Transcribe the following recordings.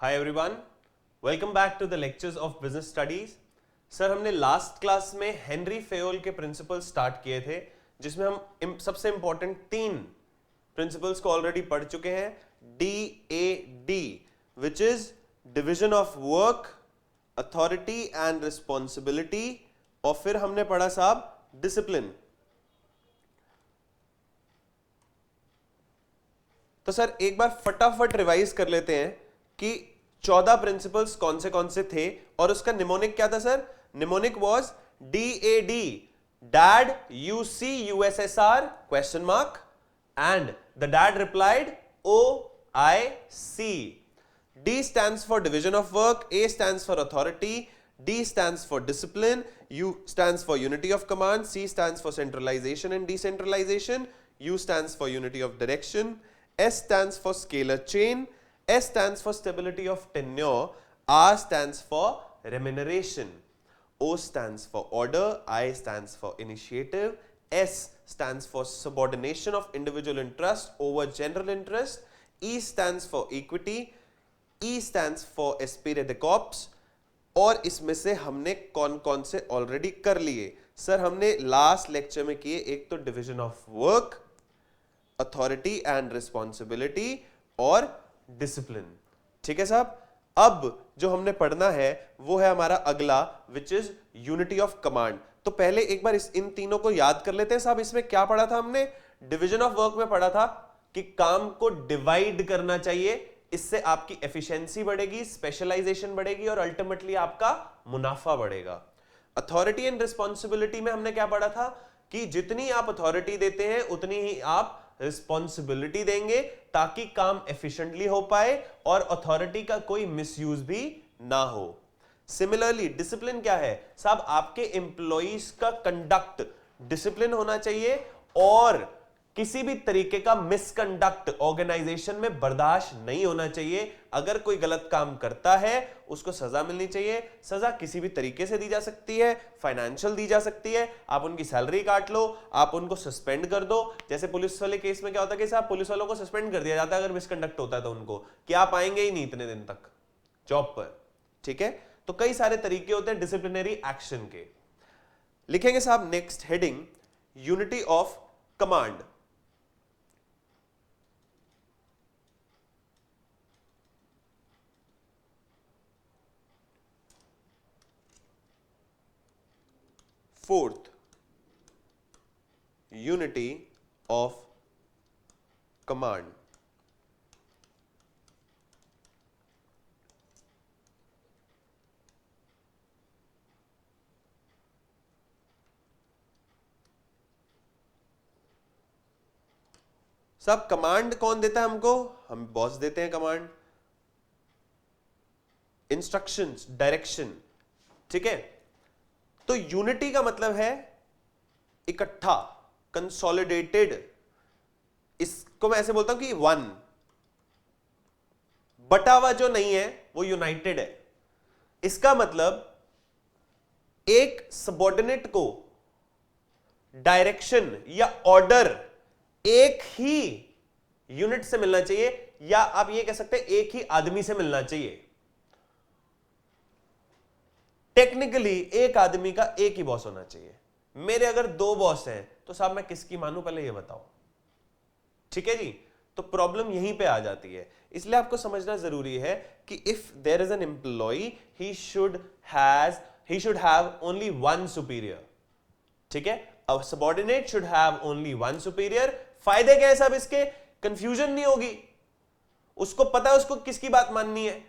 Hi everyone, welcome back to the lectures of business studies. Sir, हमने last class में Henri Fayol के principles start किए थे, जिसमें हम सबसे इंपॉर्टेंट 3 प्रिंसिपल्स को ऑलरेडी पढ़ चुके हैं। DAD, which is division of work, authority and responsibility, और फिर हमने पढ़ा साहब डिसिप्लिन। तो सर एक बार फटाफट रिवाइज कर लेते हैं कि 14 प्रिंसिपल्स कौन से थे और उसका निमोनिक क्या था sir. Mnemonic was DAD, dad UC USSR question mark, and the dad replied OIC। D stands for division of work, A stands for authority, D stands for discipline, U stands for unity of command, C stands for centralization and decentralization, U stands for unity of direction, S stands for scalar chain, S stands for stability of tenure, R stands for remuneration, O stands for order, I stands for initiative, S stands for subordination of individual interest over general interest, E stands for equity, E stands for esprit de corps। और इसमें से हमने कौन कौन से already कर लिए sir. हमने लास्ट लेक्चर में किए, एक तो division of work, authority and responsibility और डिसिप्लिन। ठीक है साहब। अब जो हमने पढ़ना है वो है हमारा अगला, विच इज यूनिटी ऑफ कमांड। तो पहले एक बार इन तीनों को याद कर लेते हैं साहब। इसमें क्या पढ़ा था हमने? डिविजन ऑफ वर्क में पढ़ा था कि काम को डिवाइड करना चाहिए, इससे आपकी एफिशिएंसी बढ़ेगी, स्पेशलाइजेशन बढ़ेगी और अल्टीमेटली आपका मुनाफा बढ़ेगा। अथॉरिटी एंड रिस्पॉन्सिबिलिटी में हमने क्या पढ़ा था कि जितनी आप अथॉरिटी देते हैं उतनी ही आप रिस्पॉन्सिबिलिटी देंगे, ताकि काम एफिशिएंटली हो पाए और अथॉरिटी का कोई मिसयूज भी ना हो। सिमिलरली डिसिप्लिन क्या है साहब? आपके एम्प्लॉइज का कंडक्ट डिसिप्लिन होना चाहिए और किसी भी तरीके का मिसकंडक्ट ऑर्गेनाइजेशन में बर्दाश्त नहीं होना चाहिए। अगर कोई गलत काम करता है उसको सजा मिलनी चाहिए। सजा किसी भी तरीके से दी जा सकती है, फाइनेंशियल दी जा सकती है, आप उनकी सैलरी काट लो, आप उनको सस्पेंड कर दो। जैसे पुलिस वाले केस में क्या होता है कि साहब पुलिस वालों को सस्पेंड कर दिया जाता है अगर मिसकंडक्ट होता है तो उनको, कि आप आएंगे ही नहीं इतने दिन तक जॉब पर। ठीक है, तो कई सारे तरीके होते हैं डिसिप्लिनरी एक्शन के। लिखेंगे साहब next heading, unity of command. Fourth, unity of command. सब कमांड कौन देता है हमको? हम बॉस देते हैं कमांड, इंस्ट्रक्शंस, डायरेक्शन। ठीक है, तो यूनिटी का मतलब है इकट्ठा, कंसोलिडेटेड। इसको मैं ऐसे बोलता हूं कि वन, बटा हुआ जो नहीं है वो यूनाइटेड है। इसका मतलब एक सबऑर्डिनेट को डायरेक्शन या ऑर्डर एक ही यूनिट से मिलना चाहिए, या आप ये कह सकते हैं एक ही आदमी से मिलना चाहिए। टेक्निकली एक आदमी का एक ही बॉस होना चाहिए। मेरे अगर 2 बॉस हैं तो साहब मैं किसकी मानूं, पहले ये बताओ। ठीक है जी, तो प्रॉब्लम यहीं पे आ जाती है। इसलिए आपको समझना जरूरी है कि if there is an employ, he should have only one superior. ठीक है, a subordinate should have only one superior. फायदे क्या है साहब इसके? कंफ्यूजन नहीं होगी, उसको पता है उसको किसकी बात माननी है।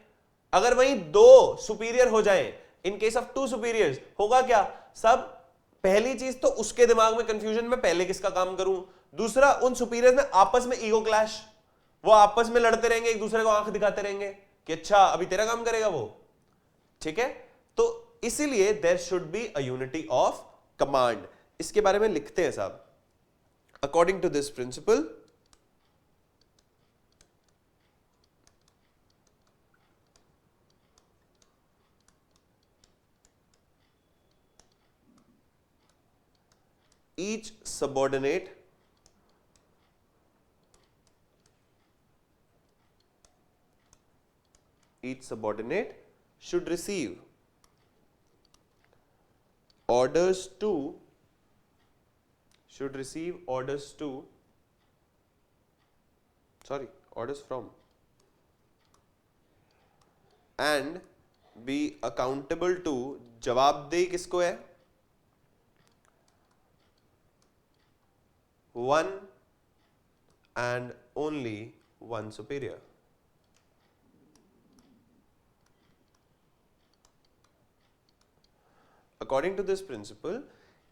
अगर वहीं 2 सुपीरियर हो जाए, इन केस ऑफ 2 सुपीरियर्स, होगा क्या सब? पहली चीज तो उसके दिमाग में कंफ्यूजन में पहले किसका काम करूं। दूसरा, उन सुपीरियर्स में आपस में ईगो क्लैश, वो आपस में लड़ते रहेंगे, एक दूसरे को आंख दिखाते रहेंगे कि अच्छा अभी तेरा काम करेगा वो। ठीक है, तो इसीलिए there should be a unity of command. इसके बारे में लिखते हैं साहब, according to this principle, each subordinate each subordinate should receive orders from and be accountable to, जवाबदेही किसको है? One and only one superior. According to this principle,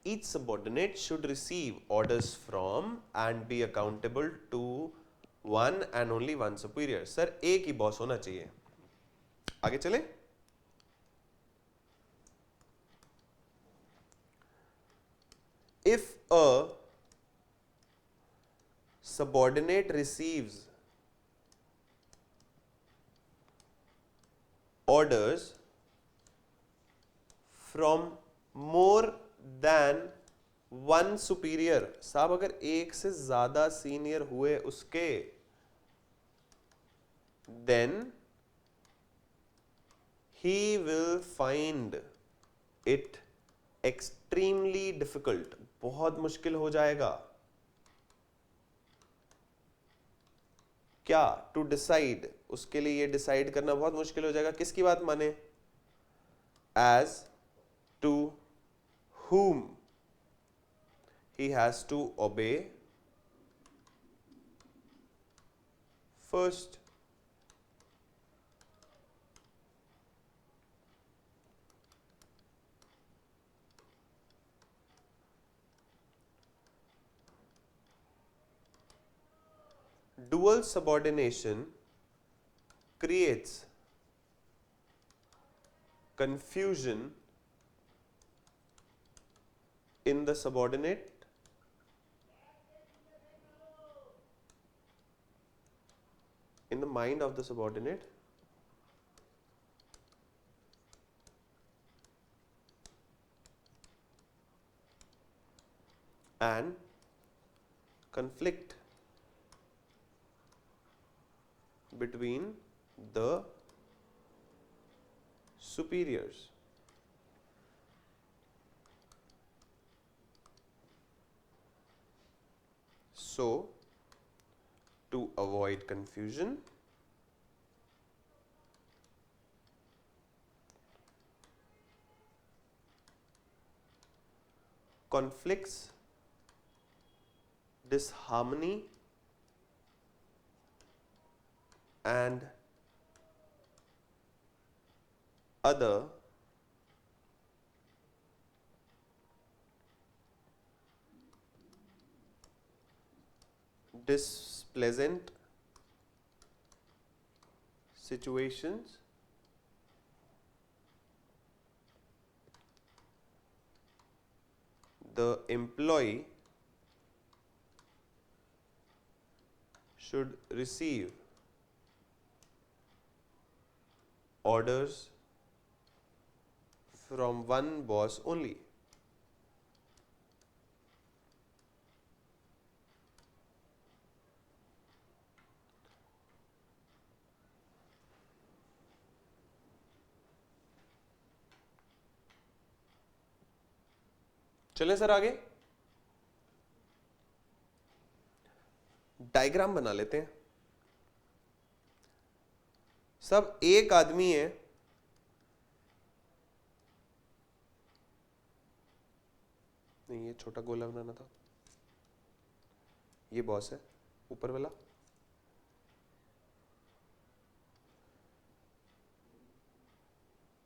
each subordinate should receive orders from and be accountable to one and only one superior. Sir एक ही boss होना चाहिए. आगे चले. If a subordinate receives orders from more than one superior, साहब अगर एक से ज्यादा सीनियर हुए उसके, then he will find it extremely difficult, बहुत मुश्किल हो जाएगा. क्या? टू डिसाइड, उसके लिए ये डिसाइड करना बहुत मुश्किल हो जाएगा. किसकी बात माने? As to whom he has to obey first. Dual subordination creates confusion in the subordinate in the mind of the subordinate and conflict between the superiors. So, to avoid confusion, conflicts, disharmony, and other displeasant situations the employee should receive orders from one boss only. चलें sir आगे. Diagram बना लेते हैं. सब एक आदमी है, नहीं ये छोटा गोला बनाना था, ये बॉस है ऊपर वाला,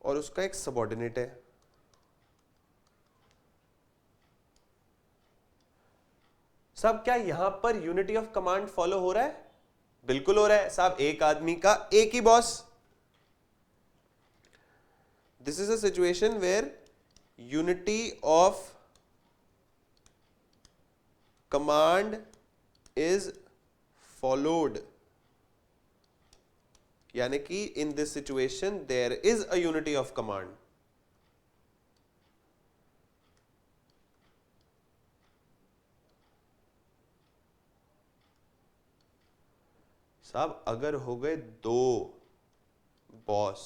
और उसका एक सबऑर्डिनेट है. साहब क्या यहां पर यूनिटी ऑफ कमांड फॉलो हो रहा है? बिल्कुल हो रहा है साहब. एक आदमी का एक ही boss. This is a situation where unity of command is followed, यानी कि in this situation there is a unity of command. साहब अगर हो गए दो बॉस।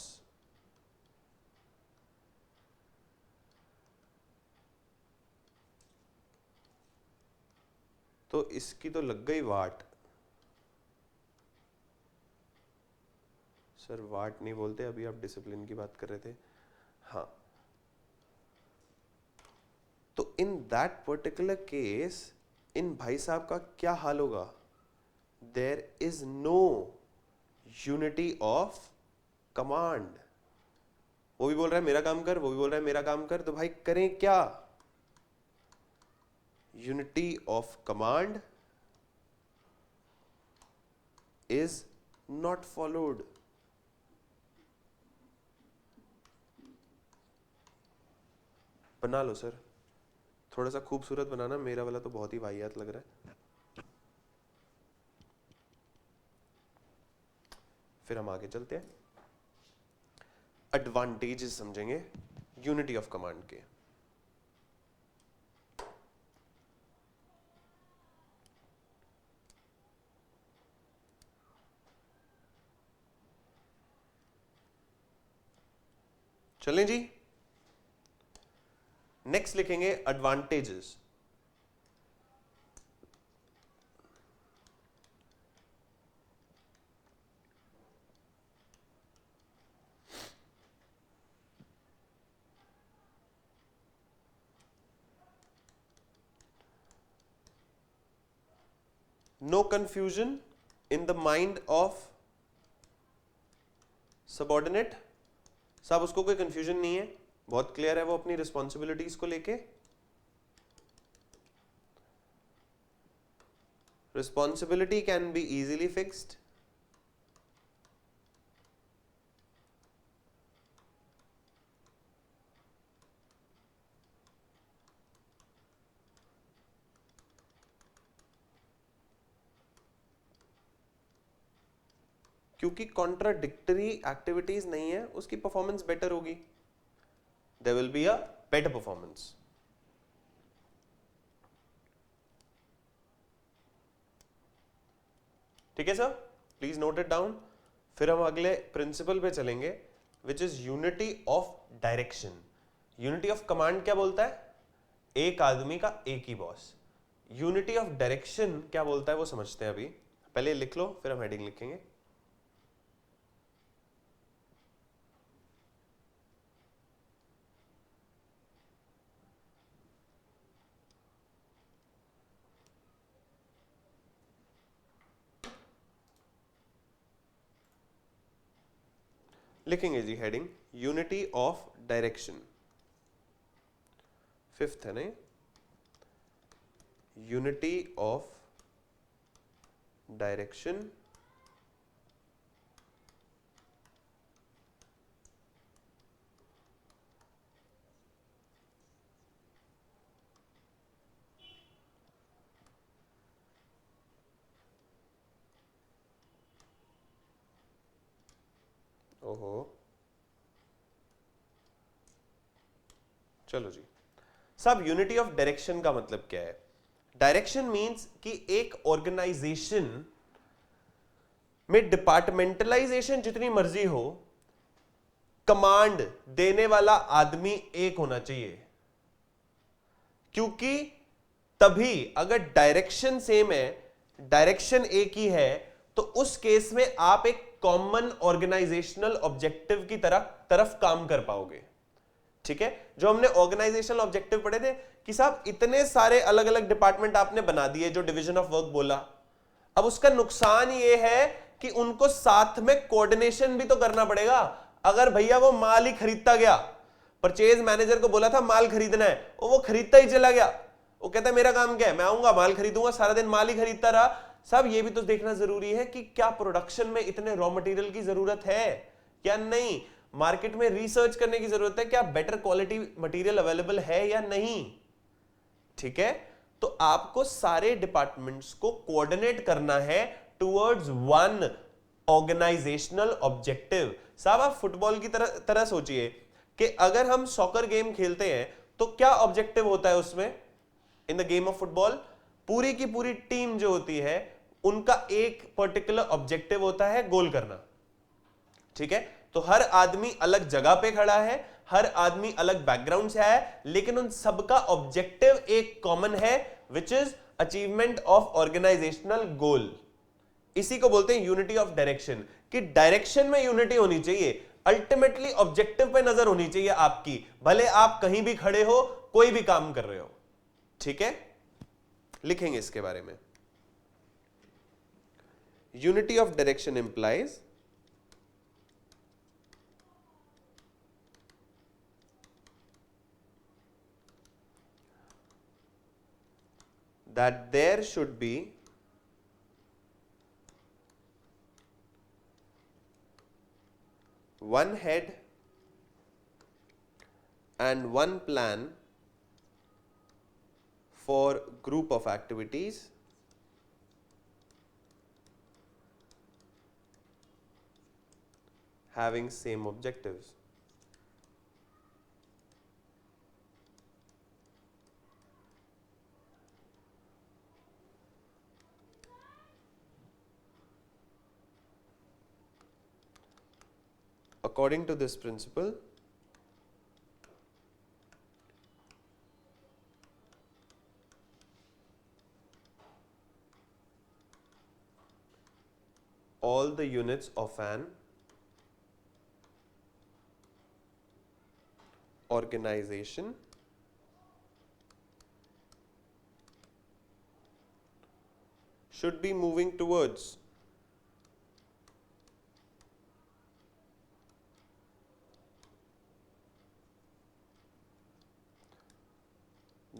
तो इसकी तो लग गई वाट। सर वाट नहीं बोलते, अभी आप डिसिप्लिन की बात कर रहे थे। हाँ, तो इन दैट पर्टिकुलर केस इन भाई साहब का क्या हाल होगा? There is no unity of command. वो भी बोल रहा है मेरा काम कर, वो भी बोल रहा है मेरा काम कर, तो भाई करें क्या? Unity of command is not followed. बना लो सर, थोड़ा सा खूबसूरत बनाना, मेरा वाला तो बहुत ही वाहियात लग रहा है। फिर हम आगे चलते हैं, एडवांटेजेस समझेंगे यूनिटी ऑफ कमांड के। चलें जी, नेक्स्ट लिखेंगे advantages. No confusion in the mind of subordinate. साहब उसको कोई कंफ्यूजन नहीं है, बहुत क्लियर है वो अपनी रिस्पॉन्सिबिलिटीज को लेके। Responsibility can be easily fixed. क्योंकि कॉन्ट्राडिक्टरी एक्टिविटीज नहीं है, उसकी परफॉर्मेंस बेटर होगी, there will be a better performance. ठीक है sir, please note it down. फिर हम अगले प्रिंसिपल पे चलेंगे, which is unity of direction. Unity of command क्या बोलता है? एक आदमी का एक ही बॉस। यूनिटी ऑफ डायरेक्शन क्या बोलता है वो समझते हैं अभी। पहले लिख लो, फिर हम हेडिंग लिखेंगे। लिखेंगे जी heading, unity of direction. Fifth है नहीं, यूनिटी ऑफ डायरेक्शन ओहो, चलो जी सब। यूनिटी ऑफ डायरेक्शन का मतलब क्या है? डायरेक्शन मींस कि एक ऑर्गेनाइजेशन में डिपार्टमेंटलाइजेशन जितनी मर्जी हो, कमांड देने वाला आदमी एक होना चाहिए। क्योंकि तभी अगर डायरेक्शन सेम है, डायरेक्शन एक ही है, तो उस केस में आप एक कॉमन ऑर्गेनाइजेशनल ऑब्जेक्टिव की तरफ काम कर पाओगे। ठीक है, जो हमने ऑर्गेनाइजेशनल ऑब्जेक्टिव पढ़े थे कि साहब इतने सारे अलग अलग डिपार्टमेंट आपने बना दिए, जो डिवीजन ऑफ वर्क बोला। अब उसका नुकसान ये है कि उनको साथ में कोऑर्डिनेशन भी तो करना पड़ेगा। अगर भैया वो माल ही खरीदता गया, परचेज मैनेजर को बोला था माल खरीदना है, और वो खरीदता ही चला गया, वो कहता है मेरा काम क्या है, मैं आऊंगा माल खरीदूंगा, सारा दिन माल ही खरीदता रहा। सब ये भी तो देखना जरूरी है कि क्या प्रोडक्शन में इतने रॉ मटेरियल की जरूरत है या नहीं, मार्केट में रिसर्च करने की जरूरत है, क्या बेटर क्वालिटी मटेरियल अवेलेबल है या नहीं। ठीक है, तो आपको सारे डिपार्टमेंट्स को कोऑर्डिनेट करना है टुवर्ड्स वन ऑर्गेनाइजेशनल ऑब्जेक्टिव। साहब आप फुटबॉल की तरह सोचिए कि अगर हम सॉकर गेम खेलते हैं तो क्या ऑब्जेक्टिव होता है उसमें? In the game of football पूरी की पूरी टीम जो होती है उनका एक पर्टिकुलर ऑब्जेक्टिव होता है गोल करना। ठीक है, तो हर आदमी अलग जगह पे खड़ा है, हर आदमी अलग बैकग्राउंड से है, लेकिन उन सबका ऑब्जेक्टिव एक कॉमन है, which is achievement of organisational goal. इसी को बोलते हैं यूनिटी ऑफ डायरेक्शन, कि डायरेक्शन में यूनिटी होनी चाहिए, अल्टीमेटली ऑब्जेक्टिव पे नजर होनी चाहिए आपकी, भले आप कहीं भी खड़े हो, कोई भी काम कर रहे हो। ठीक है, लिखेंगे इसके बारे में। Unity of direction implies that there should be one head and one plan for group of activities having same objectives. According to this principle, all the units of an organization should be moving towards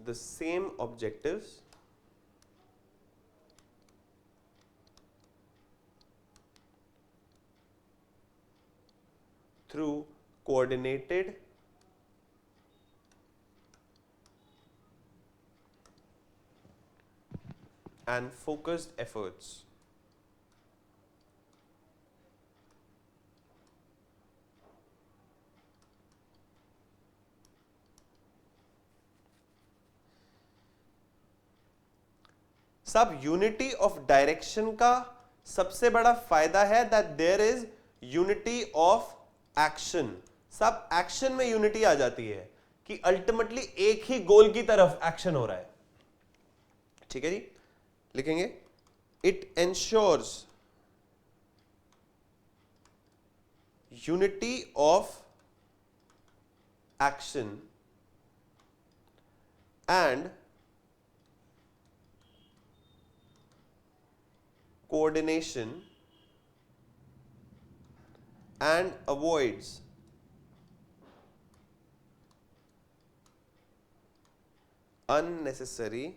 the same objectives through coordinated and focused efforts. सब unity of direction का सबसे बड़ा फायदा है that there is unity of action. सब action में unity आ जाती है कि अल्टीमेटली एक ही गोल की तरफ एक्शन हो रहा है। ठीक है जी, लिखेंगे it ensures unity of action and coordination and avoids unnecessary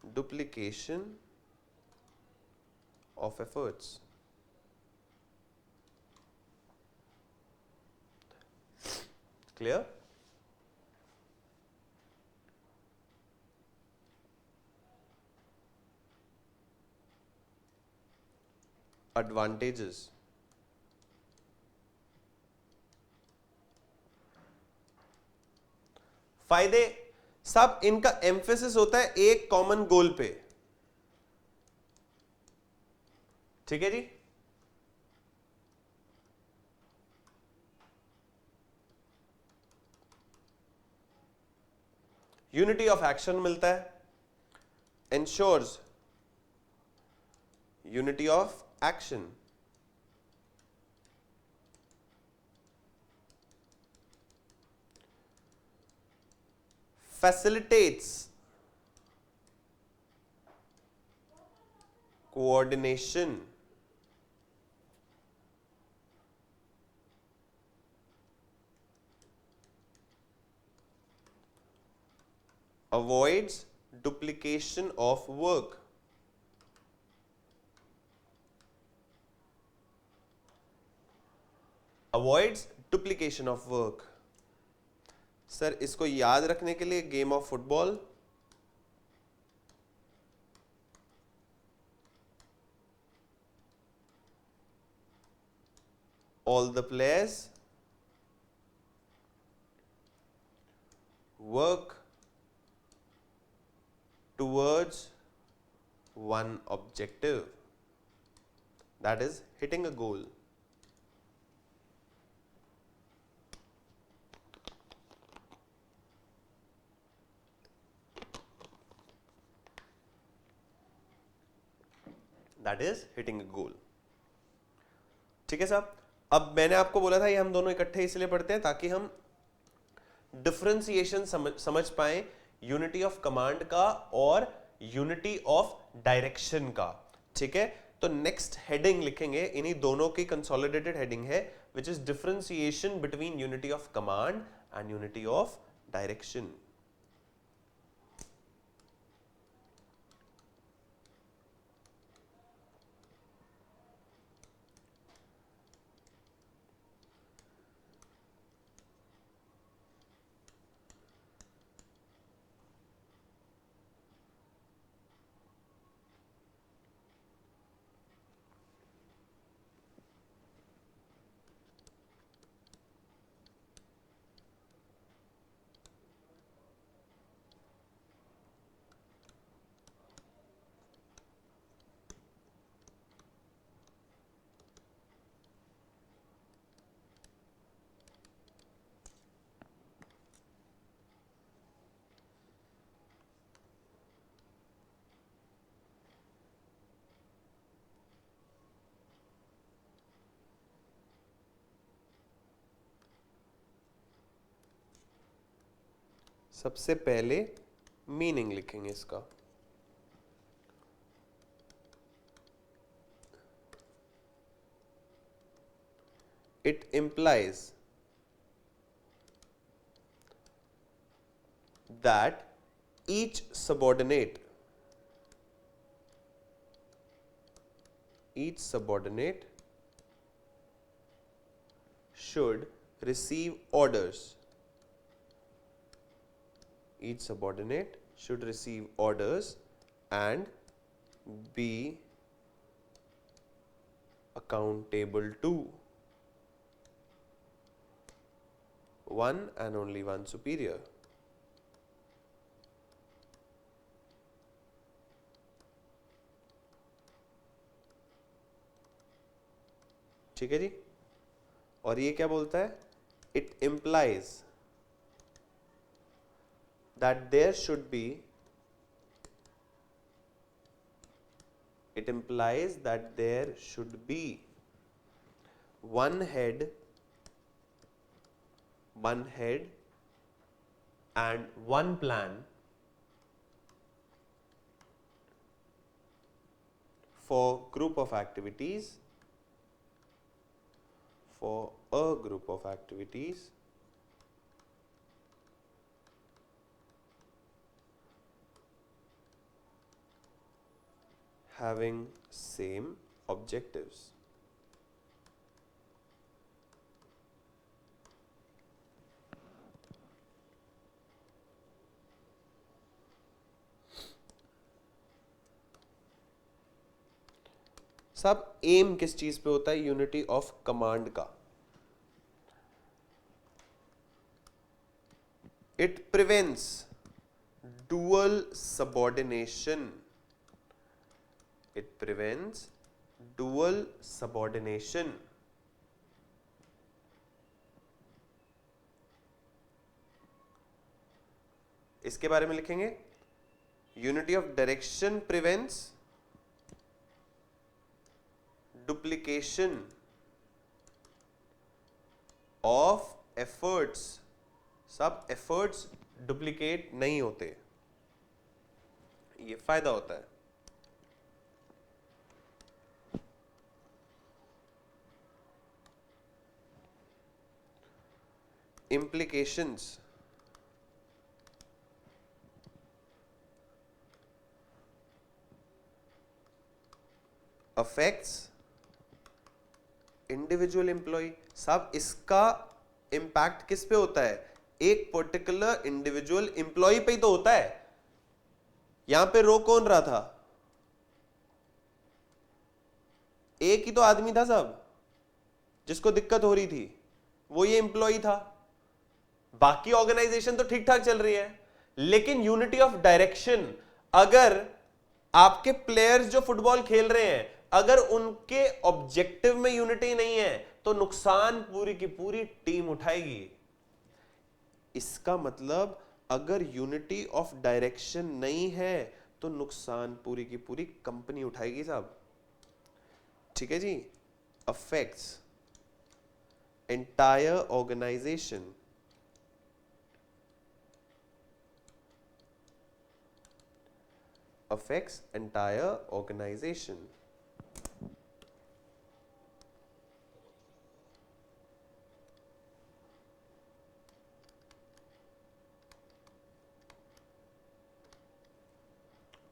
duplication of efforts. Clear? Advantages. फायदे, सब इनका एम्फेसिस होता है एक कॉमन गोल पे। ठीक है जी, यूनिटी ऑफ एक्शन मिलता है, ensures unity of action, facilitates coordination, avoids duplication of work, avoids duplication of work. Sir इसको याद रखने के लिए game of football, all the players work towards one objective, that is hitting a goal. That is hitting a goal. ठीक है साहब। अब मैंने आपको बोला था ये हम दोनों इकट्ठे इसलिए पढ़ते हैं ताकि हम डिफरेंशिएशन समझ पाए यूनिटी ऑफ कमांड का और यूनिटी ऑफ डायरेक्शन का। ठीक है, तो नेक्स्ट हेडिंग लिखेंगे, इन्हीं दोनों की कंसोलिडेटेड हेडिंग है, which is differentiation between unity of command and unity of direction. सबसे पहले मीनिंग लिखेंगे इसका। It implies that each subordinate should receive orders. Each subordinate should receive orders and be accountable to one and only one superior. ठीक है जी। और ये क्या बोलता है? It implies that there should be one head and one plan for a group of activities having same objectives. सब aim किस चीज पे होता है? यूनिटी ऑफ कमांड का। It prevents dual subordination. इसके बारे में लिखेंगे, unity of direction prevents duplication of efforts. सब एफर्ट्स डुप्लीकेट नहीं होते, ये फायदा होता है। implications affects individual employee. साहब इसका इंपैक्ट किस पे होता है? एक पर्टिकुलर इंडिविजुअल एम्प्लॉय पे ही तो होता है। यहां पे रो कौन रहा था? एक ही तो आदमी था साहब जिसको दिक्कत हो रही थी, वो ये एम्प्लॉय था। बाकी ऑर्गेनाइजेशन तो ठीक ठाक चल रही है, लेकिन यूनिटी ऑफ डायरेक्शन, अगर आपके प्लेयर्स जो फुटबॉल खेल रहे हैं अगर उनके ऑब्जेक्टिव में यूनिटी नहीं है तो नुकसान पूरी की पूरी टीम उठाएगी। इसका मतलब अगर यूनिटी ऑफ डायरेक्शन नहीं है तो नुकसान पूरी की पूरी कंपनी उठाएगी साहब। ठीक है जी, affects entire organization, affects entire organization.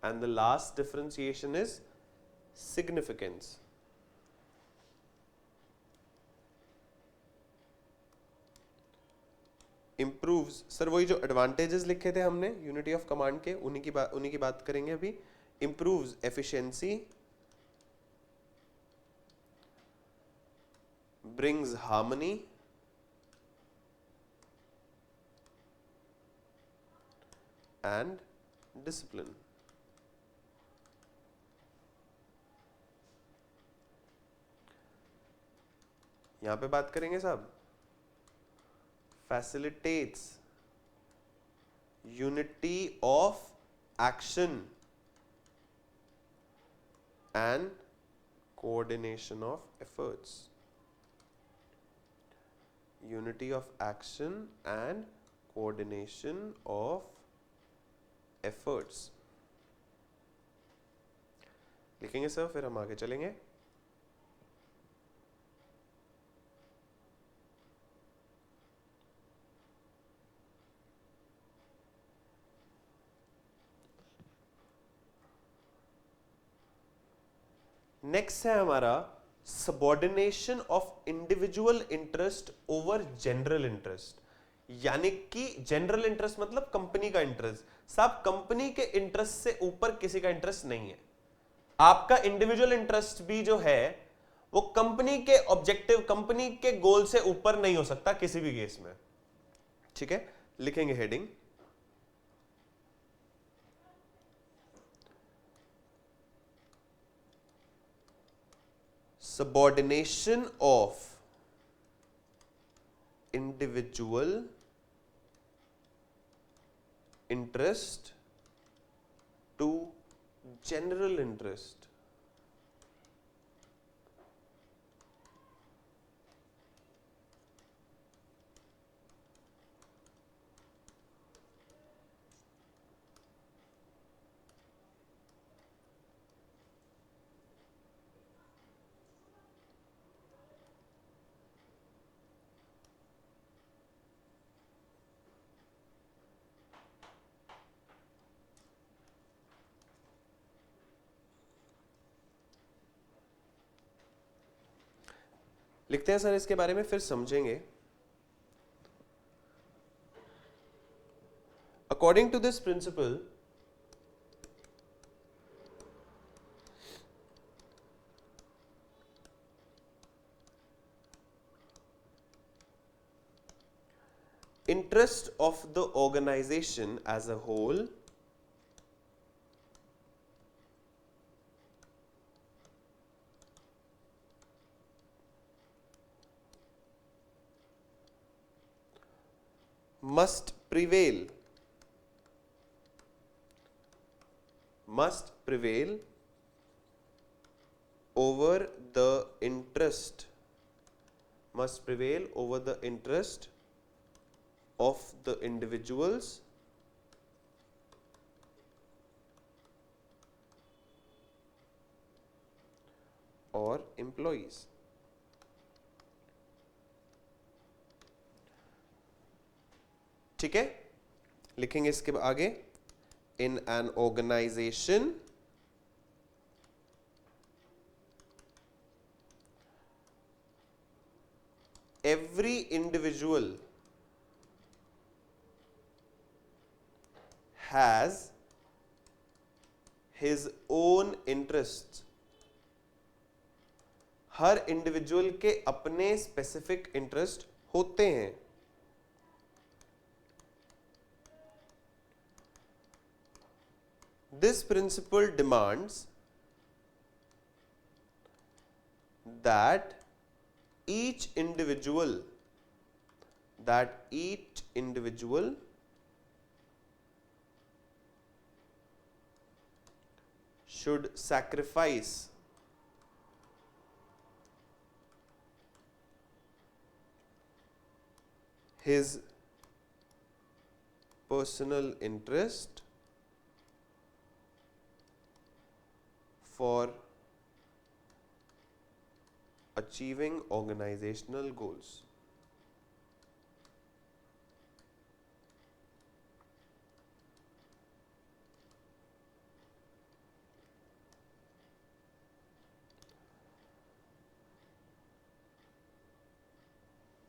And the last differentiation is significance. Improves, sir वही जो एडवांटेजेस लिखे थे हमने यूनिटी ऑफ कमांड के, उन्हीं की बात करेंगे अभी. Improves efficiency, brings harmony, and discipline. यहां पे बात करेंगे साहब, facilitates unity of action and coordination of efforts. Unity of action and coordination of efforts. लिखेंगे सर, फिर हम आगे चलेंगे. नेक्स्ट है हमारा subordination of individual interest over general interest. यानी कि जनरल इंटरेस्ट मतलब कंपनी का इंटरेस्ट. साहब कंपनी के इंटरेस्ट से ऊपर किसी का इंटरेस्ट नहीं है. आपका इंडिविजुअल इंटरेस्ट भी जो है वो कंपनी के ऑब्जेक्टिव, कंपनी के गोल से ऊपर नहीं हो सकता किसी भी केस में. ठीक है, लिखेंगे heading, subordination of individual interest to general interest. लिखते हैं सर, इसके बारे में फिर समझेंगे. According to this principle, interest of the organization as a whole must prevail over the interest of the individuals or employees. ठीक है, लिखेंगे इसके आगे, in an organization every individual has his own interests. Her individual के अपने specific interest होते हैं. This principle demands that each individual should sacrifice his personal interest for achieving organizational goals.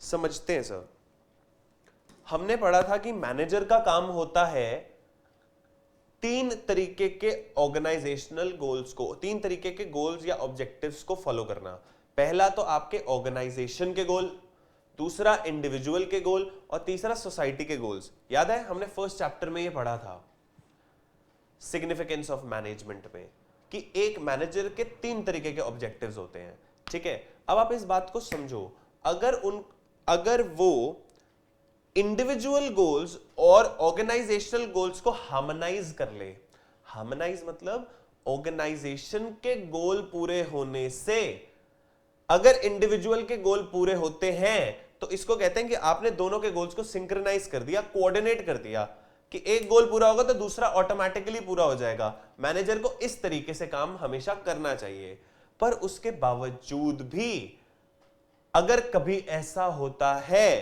समझते हैं सर, हमने पढ़ा था कि मैनेजर का काम होता है तीन तरीके के ऑर्गेनाइजेशनल गोल्स को, तीन तरीके के गोल्स या ऑब्जेक्टिव्स को फॉलो करना। पहला तो आपके ऑर्गेनाइजेशन के गोल, दूसरा इंडिविजुअल के गोल और तीसरा सोसाइटी के गोल्स। याद है हमने फर्स्ट चैप्टर में ये पढ़ा था सिग्निफिकेंस ऑफ मैनेजमेंट में कि एक मैनेजर के तीन तरीके के ऑब्जेक्टिव्स होते हैं। ठीक है, अब आप इस बात को समझो, अगर वो इंडिविजुअल गोल्स और ऑर्गेनाइजेशनल गोल्स को हार्मोनाइज कर ले, हार्मोनाइज मतलब ऑर्गेनाइजेशन के गोल पूरे होने से अगर इंडिविजुअल के गोल पूरे होते हैं तो इसको कहते हैं कि आपने दोनों के गोल्स को सिंक्रोनाइज कर दिया, कोऑर्डिनेट कर दिया कि एक गोल पूरा होगा तो दूसरा ऑटोमेटिकली पूरा हो जाएगा। मैनेजर को इस तरीके से काम हमेशा करना चाहिए। पर उसके बावजूद भी अगर कभी ऐसा होता है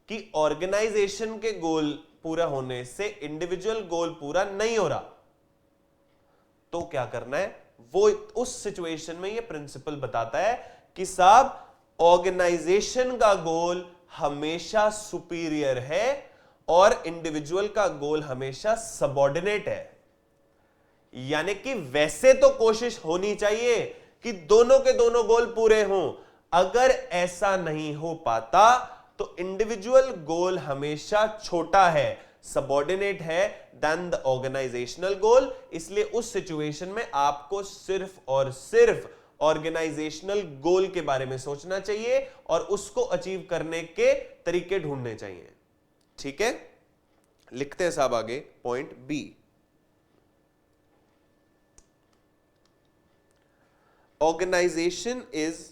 कि ऑर्गेनाइजेशन के गोल पूरा होने से इंडिविजुअल गोल पूरा नहीं हो रहा, तो क्या करना है? वो उस सिचुएशन में ये प्रिंसिपल बताता है कि साहब ऑर्गेनाइजेशन का गोल हमेशा सुपीरियर है और इंडिविजुअल का गोल हमेशा सबऑर्डिनेट है। यानी कि वैसे तो कोशिश होनी चाहिए कि दोनों के दोनों गोल पूरे हों, अगर ऐसा नहीं हो पाता तो इंडिविजुअल गोल हमेशा छोटा है, सबऑर्डिनेट है देन द ऑर्गेनाइजेशनल गोल। इसलिए उस सिचुएशन में आपको सिर्फ और सिर्फ ऑर्गेनाइजेशनल गोल के बारे में सोचना चाहिए और उसको अचीव करने के तरीके ढूंढने चाहिए। ठीक है, लिखते हैं साहब आगे point B. Organisation is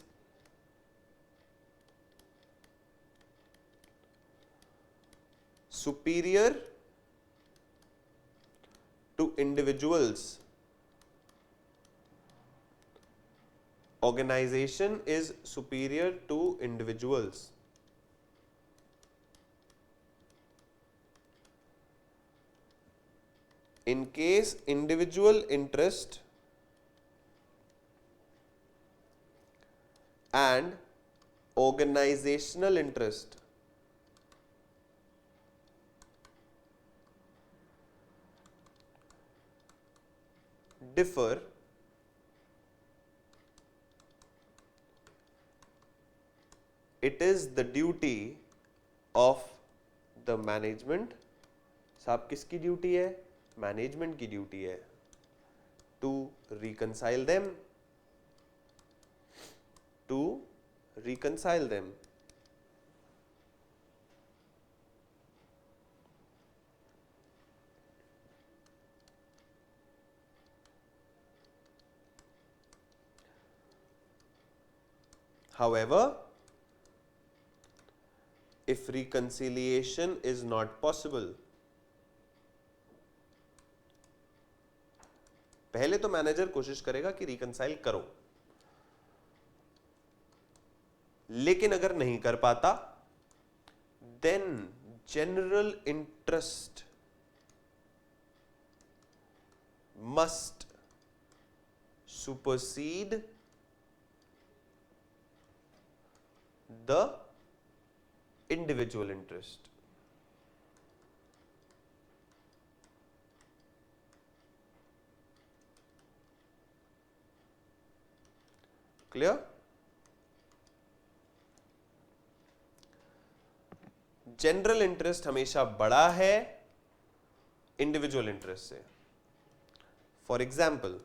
superior to individuals. Organization is superior to individuals. In case individual interest and organizational interest differ, it is the duty of the management। साहब किसकी ड्यूटी है? मैनेजमेंट की ड्यूटी है to reconcile them, to reconcile them। However, if reconciliation is not possible, पहले तो manager कोशिश करेगा कि रिकंसाइल करो, लेकिन अगर नहीं कर पाता then general interest must supersede the individual interest। Clear? General interest हमेशा बड़ा है इंडिविजुअल इंटरेस्ट से। For example,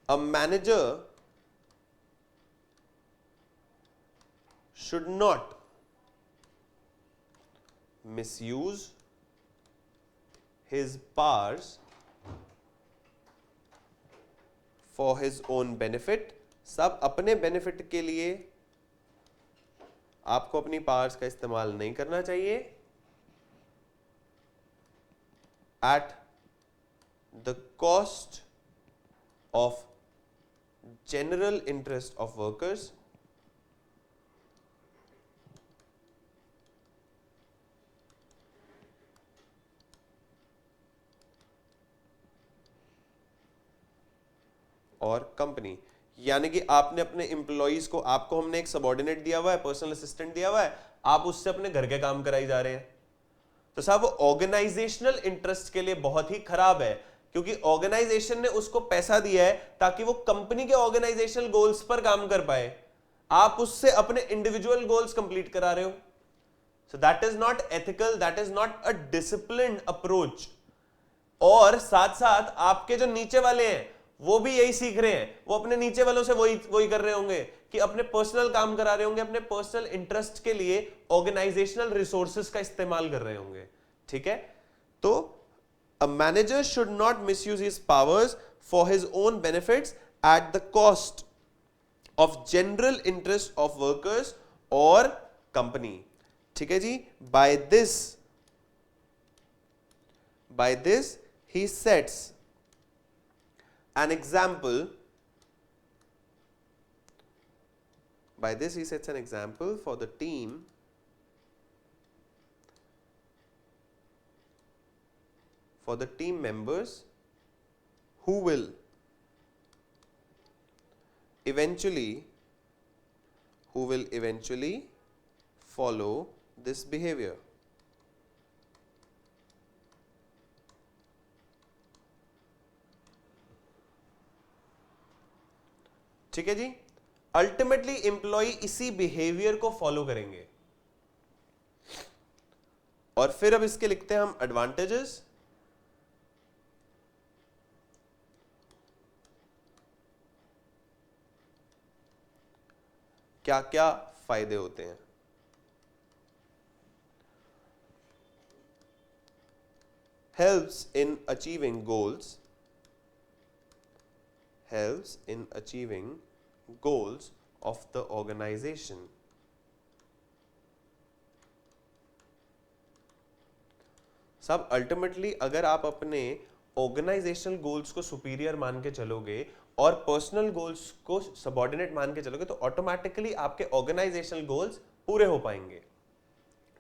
a manager should not misuse his powers for his own benefit। सब अपने बेनिफिट के लिए आपको अपनी पावर्स का इस्तेमाल नहीं करना चाहिए eight the cost of general interest of workers और कंपनी। यानी कि आपने अपने एम्प्लॉइज को, आपको हमने एक सबऑर्डिनेट दिया हुआ है, पर्सनल असिस्टेंट दिया हुआ है, आप उससे अपने घर के काम कराई जा रहे हैं, तो साहब वो ऑर्गेनाइजेशनल इंटरेस्ट के लिए बहुत ही खराब है, क्योंकि ऑर्गेनाइजेशन ने उसको पैसा दिया है ताकि वो कंपनी के ऑर्गेनाइजेशनल गोल्स पर काम कर पाए, आप उससे अपने इंडिविजुअल गोल्स कंप्लीट करा रहे हो। So that is not ethical, that is not a disciplined approach. और साथ साथ आपके जो नीचे वाले हैं वो भी यही सीख रहे हैं, वो अपने नीचे वालों से वही कर रहे होंगे कि अपने पर्सनल काम करा रहे होंगे, अपने पर्सनल इंटरेस्ट के लिए ऑर्गेनाइजेशनल रिसोर्सेज का इस्तेमाल कर रहे होंगे। ठीक है, तो a manager should not misuse his powers for his own benefits at the cost of general interest of workers और कंपनी। ठीक है जी, by this he sets an example, by this he sets an example for the team members who will eventually follow this behavior। ठीक है जी, ultimately employ इसी behaviour को follow करेंगे। और फिर अब इसके लिखते हैं हम एडवांटेजेस। क्या क्या फायदे होते हैं। helps in achieving goals of the organization। सब अल्टीमेटली अगर आप अपने ऑर्गेनाइजेशनल गोल्स को सुपीरियर मान के चलोगे और पर्सनल गोल्स को सबऑर्डिनेट मान के चलोगे तो ऑटोमेटिकली आपके ऑर्गेनाइजेशनल गोल्स पूरे हो पाएंगे।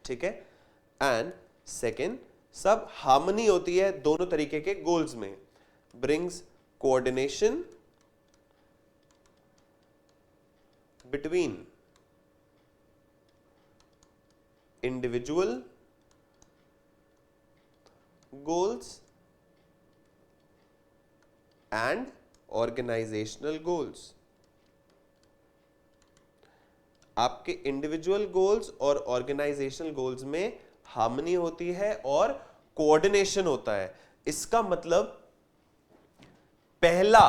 ठीक है, एंड सेकेंड, सब हार्मनी होती है दोनों तरीके के गोल्स में, brings coordination between individual goals and organisational goals. आपके इंडिविजुअल गोल्स और ऑर्गेनाइजेशनल गोल्स में हार्मनी होती है और कोऑर्डिनेशन होता है। इसका मतलब पहला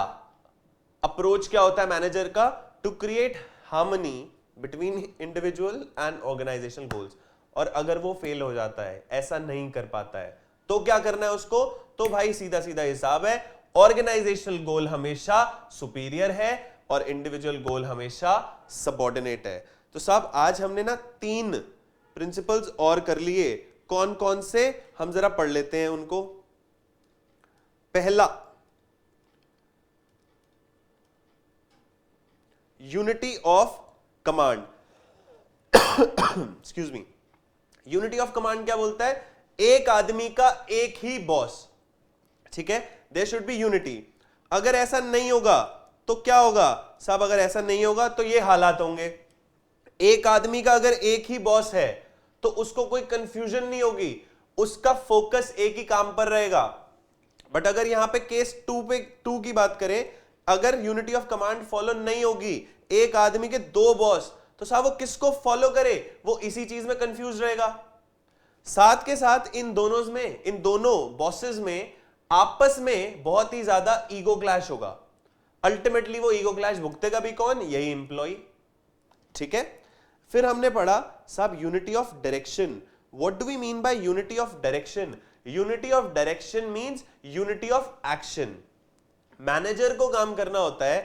अप्रोच क्या होता है मैनेजर का? To create harmony between individual and organisational goals. और अगर वो फेल हो जाता है, ऐसा नहीं कर पाता है, तो क्या करना है उसको? तो भाई सीधा सीधा हिसाब है, ऑर्गेनाइजेशनल गोल हमेशा सुपीरियर है और इंडिविजुअल गोल हमेशा सबऑर्डिनेट है। तो साहब आज हमने ना 3 प्रिंसिपल्स और कर लिए। कौन कौन से, हम जरा पढ़ लेते हैं उनको। पहला, unity of command. Excuse me, unity of command क्या बोलता है? एक आदमी का एक ही बॉस। ठीक है, देयर शुड बी यूनिटी। अगर ऐसा नहीं होगा तो क्या होगा साहब? अगर ऐसा नहीं होगा तो ये हालात होंगे। एक आदमी का अगर एक ही बॉस है तो उसको कोई कंफ्यूजन नहीं होगी, उसका फोकस एक ही काम पर रहेगा। बट अगर यहां पे केस 2 की बात करें, अगर यूनिटी ऑफ कमांड फॉलो नहीं होगी, एक आदमी के 2 बॉस, तो साहब वो किसको फॉलो करे? वो इसी चीज में कंफ्यूज रहेगा। साथ के साथ इन दोनों बॉसेस में आपस में बहुत ही ज्यादा ईगो क्लैश होगा। अल्टीमेटली वो ईगो क्लैश भुगतेगा भी कौन? यही एम्प्लॉय। ठीक है, फिर हमने पढ़ा साहब unity of direction. What do we mean by unity of direction? Unity of direction means unity of action. Manager को काम करना होता है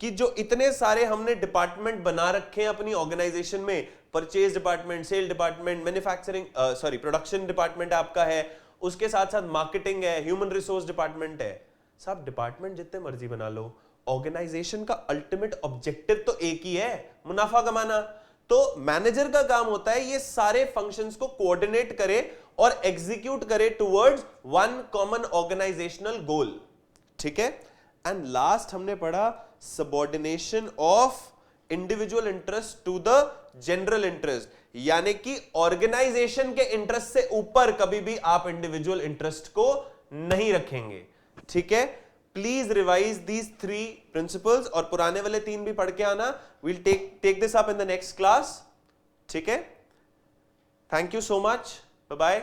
कि जो इतने सारे हमने डिपार्टमेंट बना रखे हैं अपनी ऑर्गेनाइजेशन में, purchase department, sale department, manufacturing production department आपका है, उसके साथ साथ मार्केटिंग है, ह्यूमन रिसोर्स डिपार्टमेंट है। साहब डिपार्टमेंट जितने मर्जी बना लो, ऑर्गेनाइजेशन का अल्टीमेट ऑब्जेक्टिव तो एक ही है, मुनाफा कमाना। तो मैनेजर का काम होता है ये सारे फंक्शंस को कोऑर्डिनेट करे और एग्जीक्यूट करे towards one common organisational goal. ठीक है। एंड लास्ट हमने पढ़ा subordination of individual interest to the general interest, यानी कि ऑर्गेनाइजेशन के इंटरेस्ट से ऊपर कभी भी आप इंडिविजुअल इंटरेस्ट को नहीं रखेंगे। ठीक है। प्लीज रिवाइज दीज 3 प्रिंसिपल्स और पुराने वाले 3 भी पढ़ के आना। Will take this up in the next class. ठीक है। Thank you so much, bye bye.